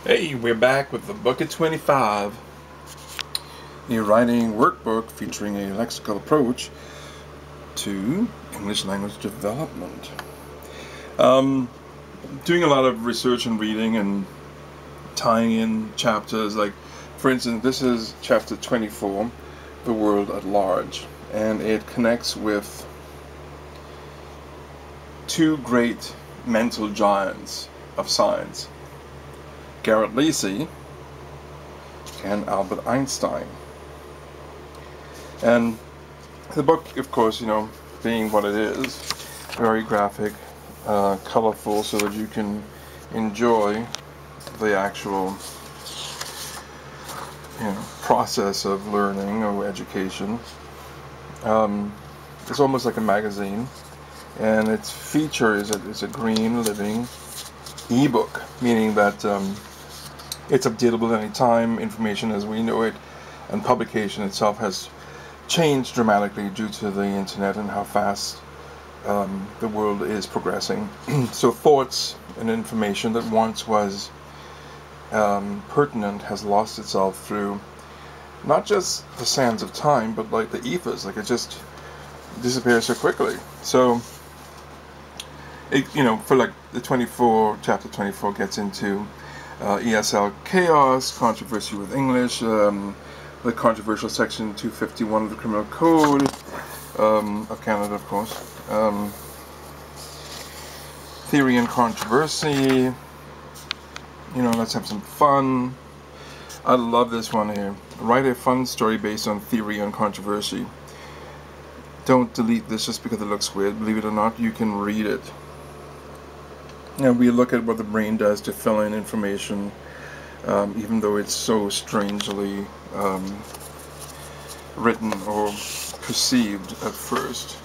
Hey, we're back with the Book of 25, a writing workbook featuring a lexical approach to English language development. Doing a lot of research and reading and tying in chapters, like for instance this is chapter 24, the world at large, and it connects with two great mental giants of science, Garett Lisi and Albert Einstein. And the book, of course, being what it is, very graphic, colorful, so that you can enjoy the actual process of learning or education. It's almost like a magazine, and its feature is a green living ebook, meaning that it's updatable at any time, information as we know it, and publication itself has changed dramatically due to the internet and how fast the world is progressing. So thoughts and information that once was pertinent has lost itself through not just the sands of time, but like the ethers, like it just disappears so quickly. So for like the chapter 24 gets into ESL chaos, controversy with English, the controversial section 251 of the Criminal Code of Canada, of course, theory and controversy. Let's have some fun. I love this one here. Write a fun story based on theory and controversy. Don't delete this just because it looks weird. Believe it or not, you can read it. And we look at what the brain does to fill in information, even though it's so strangely written or perceived at first.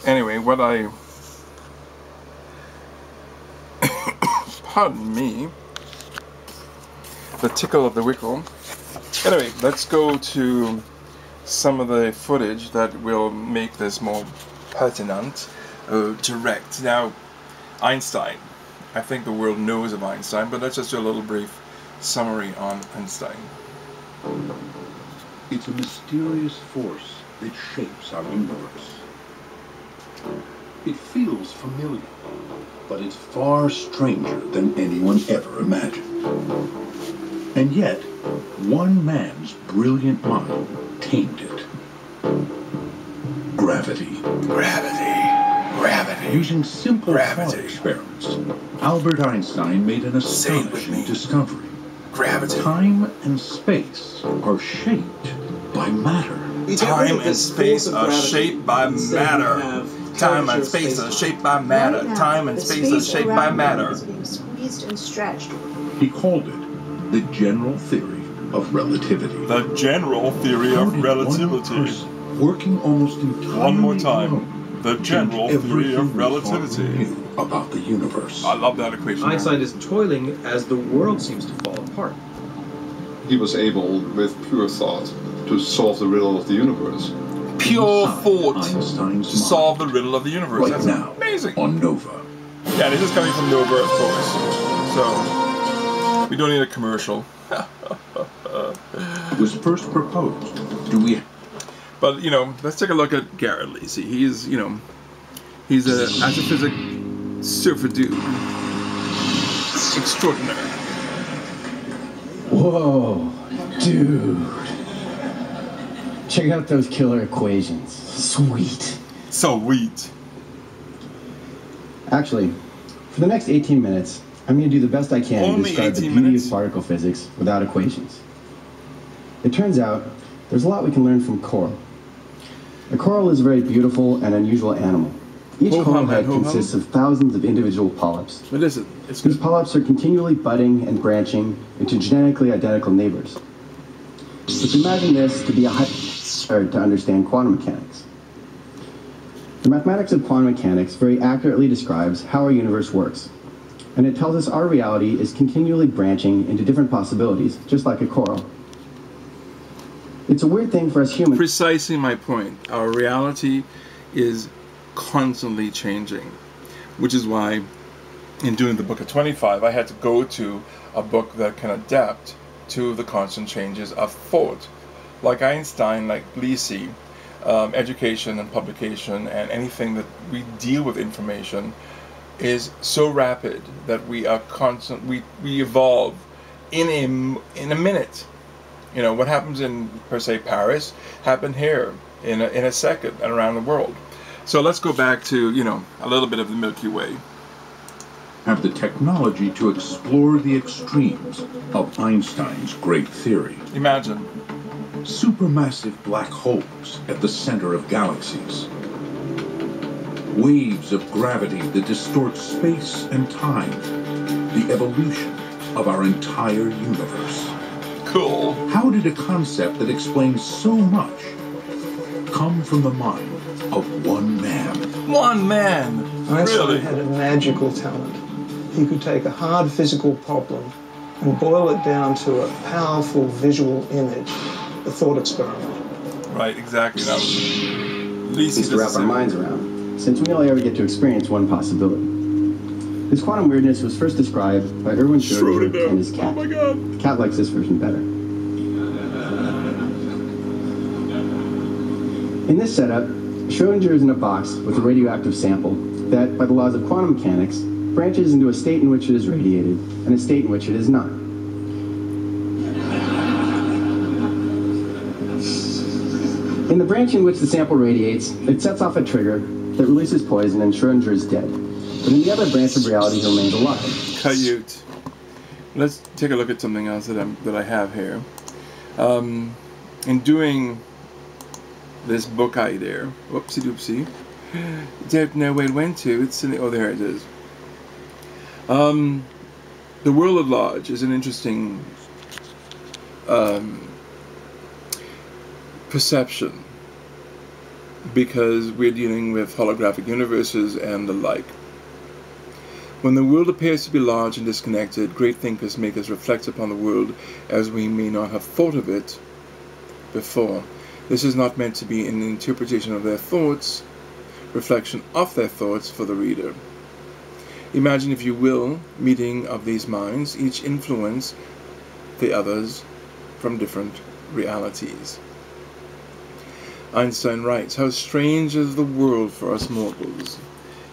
Anyway, what I pardon me, the tickle of the wickle. Anyway, let's go to some of the footage that will make this more pertinent. Direct. Now, Einstein. I think the world knows of Einstein, but let's just do a little brief summary on Einstein. It's a mysterious force that shapes our universe. It feels familiar, but it's far stranger than anyone ever imagined. And yet, one man's brilliant mind tamed it. Gravity. Gravity. Using simple thought experiments, Albert Einstein made an astonishing discovery. Gravity. Time and space are shaped by matter. Time and space are shaped by matter. Time and space are shaped by matter. Time and space are shaped by matter. Is being squeezed and stretched. He called it the general theory of relativity. The general theory of relativity. Working almost entirely one more time. alone, The general theory of relativity. About the universe. I love that equation. Einstein is toiling as the world seems to fall apart. He was able, with pure thought, to solve the riddle of the universe. Pure thought Einstein's to solve the riddle of the universe. Right That's now, amazing. on Nova. Yeah, this is coming from Nova, of course. So, we don't need a commercial. It was first proposed. But, let's take a look at Garett Lisi. He's a astrophysic surfer dude extraordinary. Whoa, dude. Check out those killer equations. Sweet. Sweet. Actually, for the next 18 minutes, I'm going to do the best I can to Only describe the 18 beauty minutes? of particle physics without equations. It turns out there's a lot we can learn from coral. A coral is a very beautiful and unusual animal. Each coral head consists of thousands of individual polyps. What is it? It's These good. polyps are continually budding and branching into genetically identical neighbors. Let's imagine this to be to understand quantum mechanics. The mathematics of quantum mechanics very accurately describes how our universe works, and it tells us our reality is continually branching into different possibilities, just like a coral. It's a weird thing for us humans. Precisely my point. Our reality is constantly changing, which is why in doing the book at 25, I had to go to a book that can adapt to the constant changes of thought. Like Einstein, like Lisi, education and publication and anything that we deal with information is so rapid that we are we evolve in a minute. You know, what happens in, per se, Paris happened here in a second and around the world. So let's go back to, you know, a little bit of the Milky Way. Have the technology to explore the extremes of Einstein's great theory. Imagine. Supermassive black holes at the center of galaxies. Waves of gravity that distort space and time. The evolution of our entire universe. Cool. How did a concept that explains so much come from the mind of one man? One man! Einstein Really? had a magical talent. He could take a hard physical problem and boil it down to a powerful visual image, the thought experiment. Right, exactly. That was Least to wrap our minds around, since we only ever get to experience one possibility. This quantum weirdness was first described by Erwin Schrödinger and his cat. Oh my God. The cat likes this version better. In this setup, Schrödinger is in a box with a radioactive sample that, by the laws of quantum mechanics, branches into a state in which it is radiated and a state in which it is not. In the branch in which the sample radiates, it sets off a trigger that releases poison and Schrödinger is dead. But in the other branch of reality, he remains alive. Kayut. Let's take a look at something else that I have here. In doing this book idea, whoopsie doopsie, don't know where it went to. It's in the, oh, there it is. The world at large is an interesting perception because we're dealing with holographic universes and the like. When the world appears to be large and disconnected, great thinkers make us reflect upon the world as we may not have thought of it before. This is not meant to be an interpretation of their thoughts, reflection of their thoughts for the reader. Imagine, if you will, meeting of these minds, each influence the others from different realities. Einstein writes, "How strange is the world for us mortals.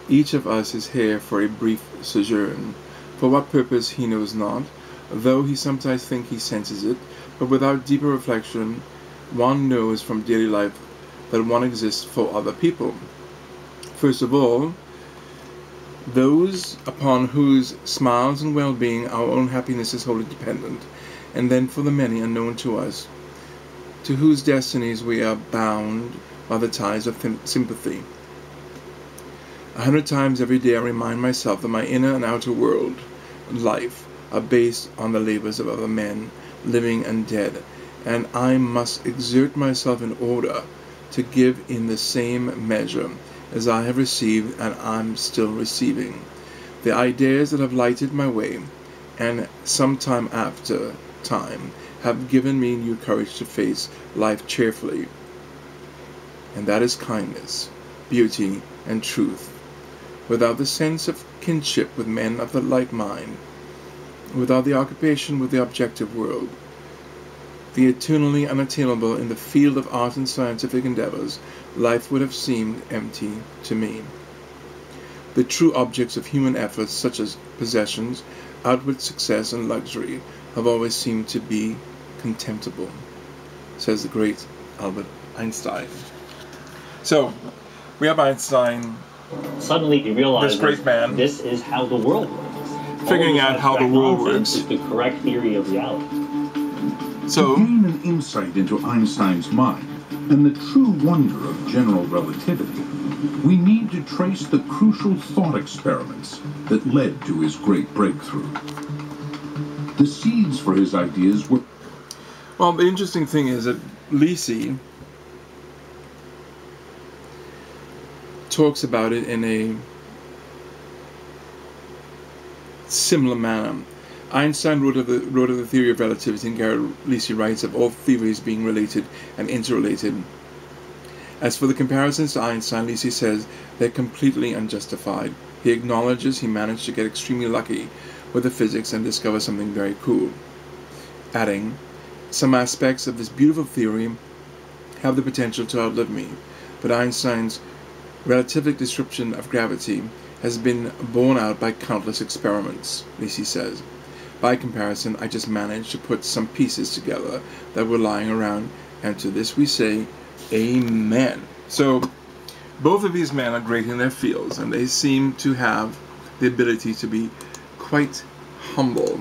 Each of us is here for a brief sojourn. For what purpose he knows not, though he sometimes think he senses it, but without deeper reflection, one knows from daily life that one exists for other people. First of all, those upon whose smiles and well-being our own happiness is wholly dependent, and then for the many unknown to us, to whose destinies we are bound by the ties of sympathy. 100 times every day I remind myself that my inner and outer world and life are based on the labors of other men, living and dead, and I must exert myself in order to give in the same measure as I have received and I'm still receiving. The ideas that have lighted my way, and some time after time, have given me new courage to face life cheerfully. And that is kindness, beauty, and truth. Without the sense of kinship with men of the like mind, without the occupation with the objective world, the eternally unattainable in the field of art and scientific endeavors, life would have seemed empty to me. The true objects of human efforts, such as possessions, outward success, and luxury, have always seemed to be contemptible," says the great Albert Einstein. So, we have Einstein, Suddenly he realizes this great man, this is how the world works. figuring out how the world works. Is the correct theory of reality. So, to gain an insight into Einstein's mind and the true wonder of general relativity, we need to trace the crucial thought experiments that led to his great breakthrough. The seeds for his ideas were... well, the interesting thing is that Lisi talks about it in a similar manner. Einstein wrote of the theory of relativity, and Garett Lisi writes of all theories being related and interrelated. As for the comparisons to Einstein, Lisi says they're completely unjustified. He acknowledges he managed to get extremely lucky with the physics and discover something very cool, adding, "Some aspects of this beautiful theory have the potential to outlive me, but Einstein's relativistic description of gravity has been borne out by countless experiments," Lisi says. "By comparison, I just managed to put some pieces together that were lying around, and to this we say, amen." So, both of these men are great in their fields, and they seem to have the ability to be quite humble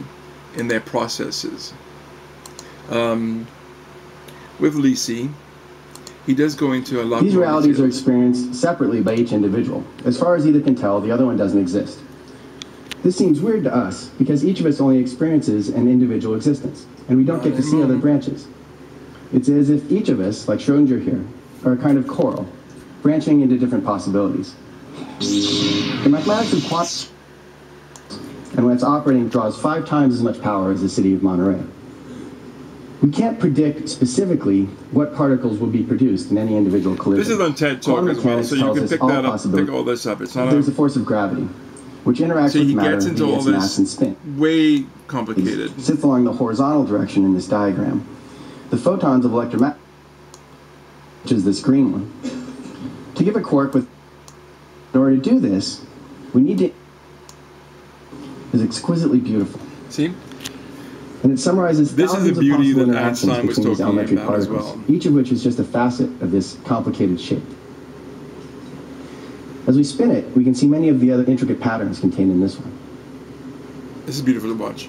in their processes. With Lisi, he does go into a lot These more realities detail. are experienced separately by each individual. As far as either can tell, the other one doesn't exist. This seems weird to us because each of us only experiences an individual existence, and we don't get to see other branches. It's as if each of us, like Schrödinger here, are a kind of coral, branching into different possibilities. The mathematics of quantum, and when it's operating, draws 5 times as much power as the city of Monterey. We can't predict specifically what particles will be produced in any individual collision. This is on TED Talk as well, so you can pick that up, pick all this up. It's not There's a force of gravity, which interacts with matter gets into all mass and this spin. way complicated. It sits along the horizontal direction in this diagram. The photons of electromagnetic, which is this green one. To give a quark with, in order to do this, we need to, is exquisitely beautiful. See? And it summarizes This is thousands the beauty of possible that interactions Einstein was between these talking elementary about as particles, well. each of which is just a facet of this complicated shape. As we spin it, we can see many of the other intricate patterns contained in this one. This is beautiful to watch.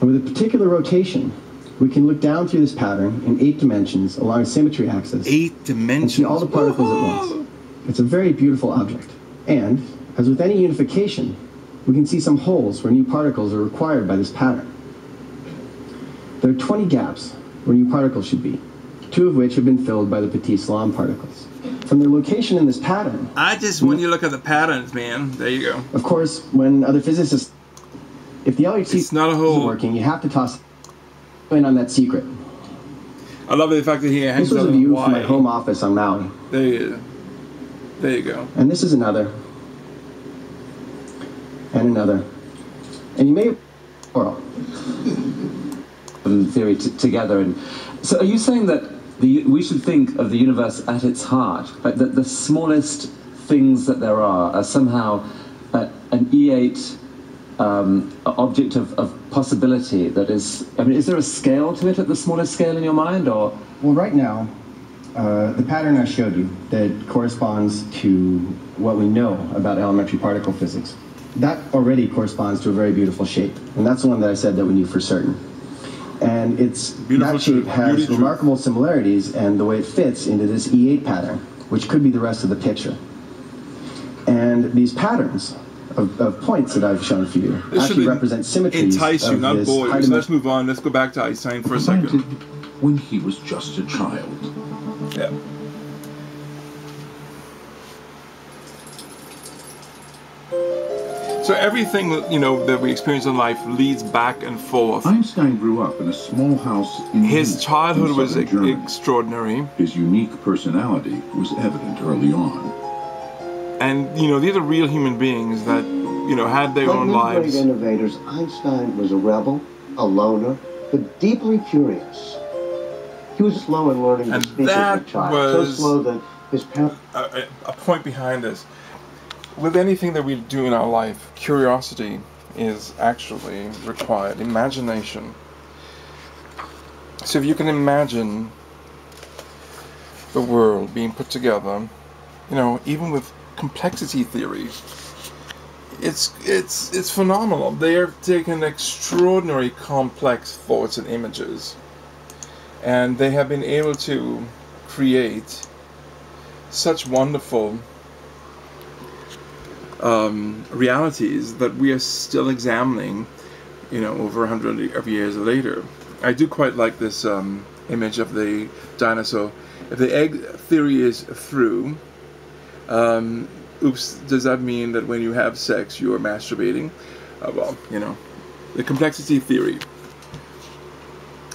And with a particular rotation, we can look down through this pattern in 8 dimensions along a symmetry axis 8 dimensions. and see all the particles at once. It's a very beautiful object. And, as with any unification, we can see some holes where new particles are required by this pattern. There are 20 gaps where new particles should be, 2 of which have been filled by the Petit Salam particles. From their location in this pattern, I just want you to look at the patterns, man. There you go. of course, when other physicists, if the LHC It's not a isn't whole. working, you have to toss in on that secret. I love the fact that he hangs This was out a in view from my Hawaii. home office on Maui. There you go. And this is another. And another. And you may oral. In theory together. And so are you saying that we should think of the universe at its heart, like that the smallest things that there are somehow an E8 object of possibility that is, I mean, is there a scale to it at the smallest scale in your mind, or? Well, right now, the pattern I showed you that corresponds to what we know about elementary particle physics, that already corresponds to a very beautiful shape. And that's the one that I said that we knew for certain. And that shape has remarkable similarities and the way it fits into this E8 pattern, which could be the rest of the picture. And these patterns of points that I've shown for you actually represent symmetries. Entice you, not bore you. So let's move on. Let's go back to Einstein for a second. When he was just a child. Yeah. So everything, you know, that we experience in life leads back and forth. Einstein grew up in a small house in His Munich, childhood in was southern Germany. extraordinary. His unique personality was evident early on. And, you know, these are real human beings that, you know, had their own Like many lives. great innovators, Einstein was a rebel, a loner, but deeply curious. He was slow in learning to And speak as that a child, so was slow that his parents... a point behind this. With anything that we do in our life, curiosity is actually required. Imagination. So if you can imagine the world being put together, you know, even with complexity theory, it's phenomenal. They're taking extraordinary complex thoughts and images, and they have been able to create such wonderful realities that we are still examining, you know, over 100 of years later. I do quite like this image of the dinosaur. If the egg theory is through, oops, does that mean that when you have sex you are masturbating? Well, you know, the complexity theory.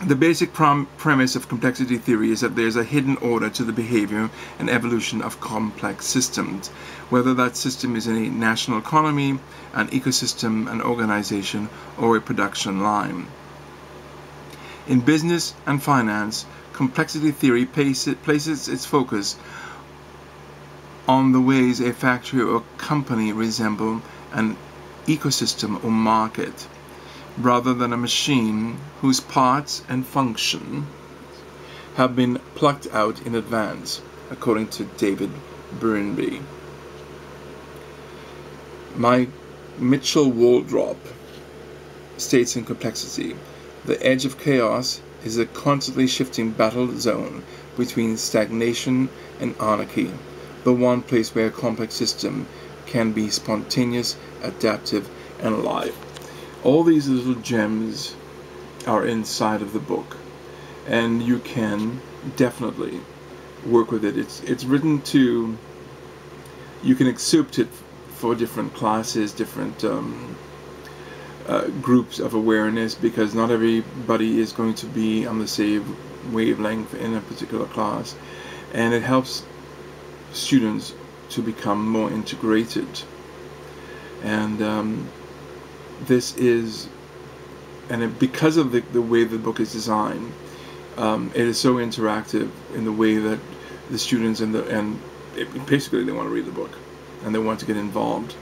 The basic premise of complexity theory is that there's a hidden order to the behavior and evolution of complex systems, whether that system is in a national economy, an ecosystem, an organization, or a production line. In business and finance, complexity theory places its focus on the ways a factory or company resemble an ecosystem or market, rather than a machine whose parts and function have been plucked out in advance, according to David Burnby. Mitchell Waldrop states in Complexity, the edge of chaos is a constantly shifting battle zone between stagnation and anarchy, the one place where a complex system can be spontaneous, adaptive, and alive. All these little gems are inside of the book, and you can definitely work with it. It's written to, you can excerpt it for different classes, different groups of awareness, because not everybody is going to be on the same wavelength in a particular class, and it helps students to become more integrated. And this is, and because of the way the book is designed, it is so interactive in the way that the students basically they want to read the book and they want to get involved.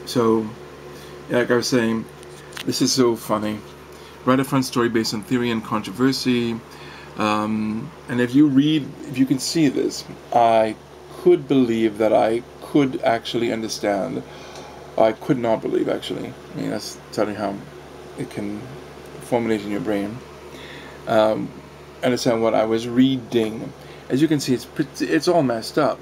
So, like I was saying, this is so funny. Write a fun story based on theory and controversy. And if you can see this, I could believe that I could actually understand. I could not believe, actually. I mean, that's telling how it can formulate in your brain. Understand what I was reading. As you can see, it's all messed up.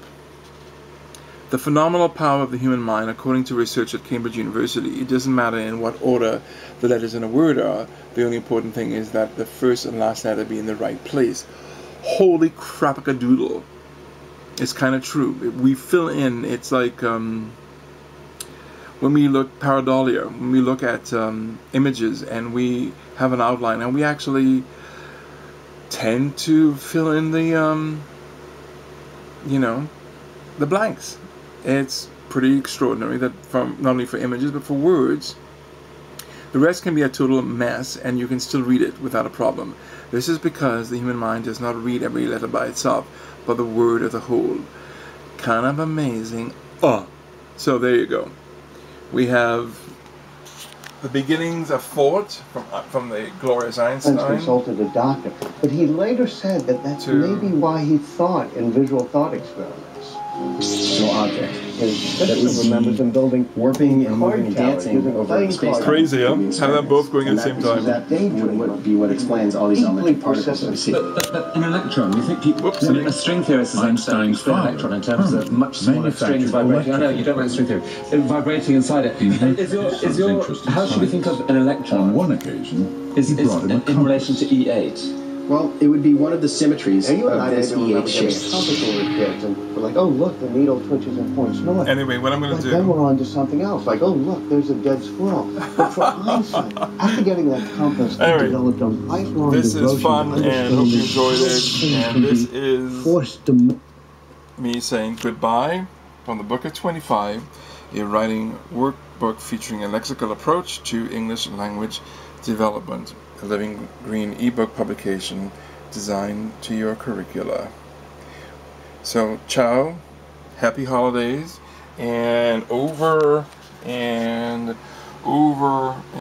The phenomenal power of the human mind, according to research at Cambridge University, it doesn't matter in what order the letters in a word are. The only important thing is that the first and last letter be in the right place. Holy crap-a-doodle. It's kind of true. We fill in, it's like when we look pareidolia, when we look at images and we have an outline, and we actually tend to fill in the, the blanks. It's pretty extraordinary that not only for images but for words. The rest can be a total mess and you can still read it without a problem. This is because the human mind does not read every letter by itself, but the word as a whole. Kind of amazing. So there you go. We have the beginnings of thought from the glorious Einstein. Consulted a doctor, but he later said that that's maybe why he thought in visual thought experiments. No object. His sister remembers him building warping and moving and dancing over space. Crazy, huh? Have them both going at the same time. That would be what explains all these elementary particles that we see. But an electron, you think people... a string theorist is Einstein's electron in terms of much smaller strings vibrating. I know, you don't like string theory. Vibrating inside it. How should we think of an electron? On one occasion, in relation to E8? Well, it would be one of the symmetries of this E8 shape. And we're like, oh, look, the needle twitches and points north. Anyway, what I'm going to do... Then we're on to something else. Like, oh, look, there's a dead squirrel. But for Einstein, after getting that compass, he developed a lifelong this is fun, and hope you enjoyed it. And this is me saying goodbye from the Book of 25, a writing workbook featuring a lexical approach to English language development. A living green ebook publication designed to your curricula. So, ciao, happy holidays, and over.